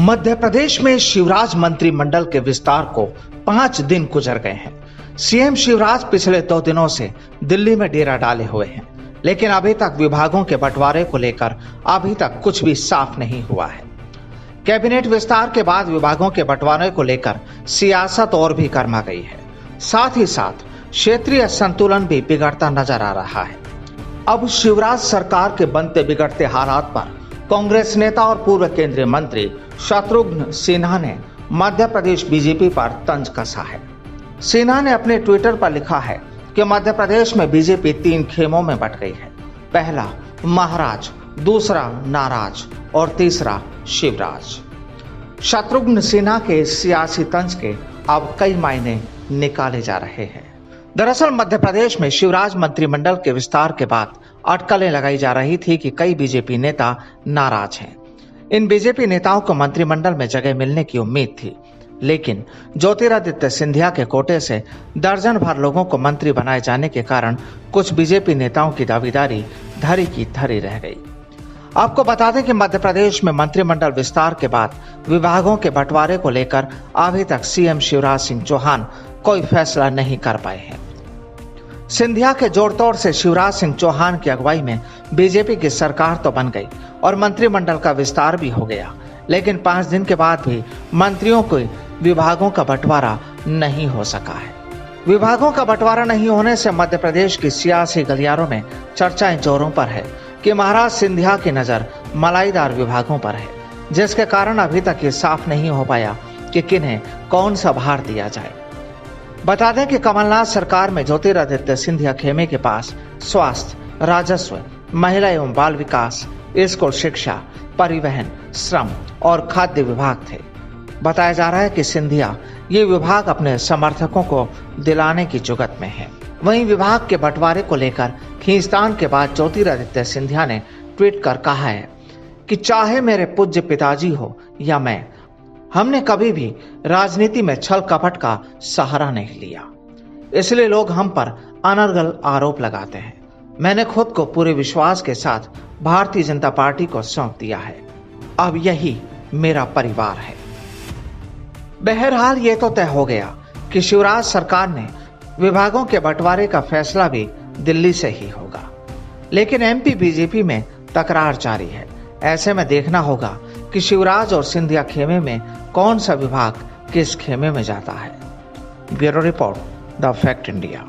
मध्य प्रदेश में शिवराज मंत्रिमंडल के विस्तार को 5 दिन गुजर गए हैं। सीएम शिवराज पिछले 2 दिनों से दिल्ली में डेरा डाले हुए हैं, लेकिन अभी तक विभागों के बंटवारे को लेकर अभी तक कुछ भी साफ नहीं हुआ है। कैबिनेट विस्तार के बाद विभागों के बंटवारे को लेकर सियासत और भी गर्मा गई है। साथ ही साथ क्षेत्रीय संतुलन भी बिगड़ता नजर आ रहा है। अब शिवराज सरकार के बनते बिगड़ते हालात पर कांग्रेस नेता और पूर्व केंद्रीय मंत्री शत्रुघ्न सिन्हा ने मध्य प्रदेश बीजेपी पर तंज कसा है। सिन्हा ने अपने ट्विटर पर लिखा है कि मध्य प्रदेश में बीजेपी 3 खेमों में बंट गई है। पहला महाराज, दूसरा नाराज और तीसरा शिवराज। शत्रुघ्न सिन्हा के सियासी तंज के अब कई मायने निकाले जा रहे हैं। दरअसल मध्य प्रदेश में शिवराज मंत्रिमंडल के विस्तार के बाद अटकलें लगाई जा रही थी कि कई बीजेपी नेता नाराज हैं। इन बीजेपी नेताओं को मंत्रिमंडल में जगह मिलने की उम्मीद थी, लेकिन ज्योतिरादित्य सिंधिया के कोटे से दर्जन भर लोगों को मंत्री बनाए जाने के कारण कुछ बीजेपी नेताओं की दावेदारी धरी की धरी रह गई। आपको बता दें कि मध्य प्रदेश में मंत्रिमंडल विस्तार के बाद विभागों के बंटवारे को लेकर अभी तक सीएम शिवराज सिंह चौहान कोई फैसला नहीं कर पाए हैं। सिंधिया के जोड़तोड़ से शिवराज सिंह चौहान की अगुवाई में बीजेपी की सरकार तो बन गई और मंत्रिमंडल का विस्तार भी हो गया, लेकिन 5 दिन के बाद भी मंत्रियों को विभागों का बंटवारा नहीं हो सका है। विभागों का बंटवारा नहीं होने से मध्य प्रदेश की सियासी गलियारों में चर्चाएं जोरों पर है कि महाराज सिंधिया की नजर मलाईदार विभागों पर है, जिसके कारण अभी तक ये साफ नहीं हो पाया कि किन्हें कौन सा भार दिया जाए। बता दें कि कमलनाथ सरकार में ज्योतिरादित्य सिंधिया खेमे के पास स्वास्थ्य, राजस्व, महिला एवं बाल विकास, स्कूल शिक्षा, परिवहन, श्रम और खाद्य विभाग थे। बताया जा रहा है कि सिंधिया ये विभाग अपने समर्थकों को दिलाने की जुगत में है। वहीं विभाग के बंटवारे को लेकर खींचतान के बाद ज्योतिरादित्य सिंधिया ने ट्वीट कर कहा है कि चाहे मेरे पूज्य पिताजी हो या मैं, हमने कभी भी राजनीति में छल कपट का सहारा नहीं लिया, इसलिए लोग हम पर अनर्गल आरोप लगाते हैं। मैंने खुद को पूरे विश्वास के साथ भारतीय जनता पार्टी को सौंप दिया है। अब यही मेरा परिवार है। बहरहाल ये तो तय हो गया कि शिवराज सरकार ने विभागों के बंटवारे का फैसला भी दिल्ली से ही होगा, लेकिन एमपी बीजेपी में तकरार जारी है। ऐसे में देखना होगा कि शिवराज और सिंधिया खेमे में कौन सा विभाग किस खेमे में जाता है। Bureau report, the fact India.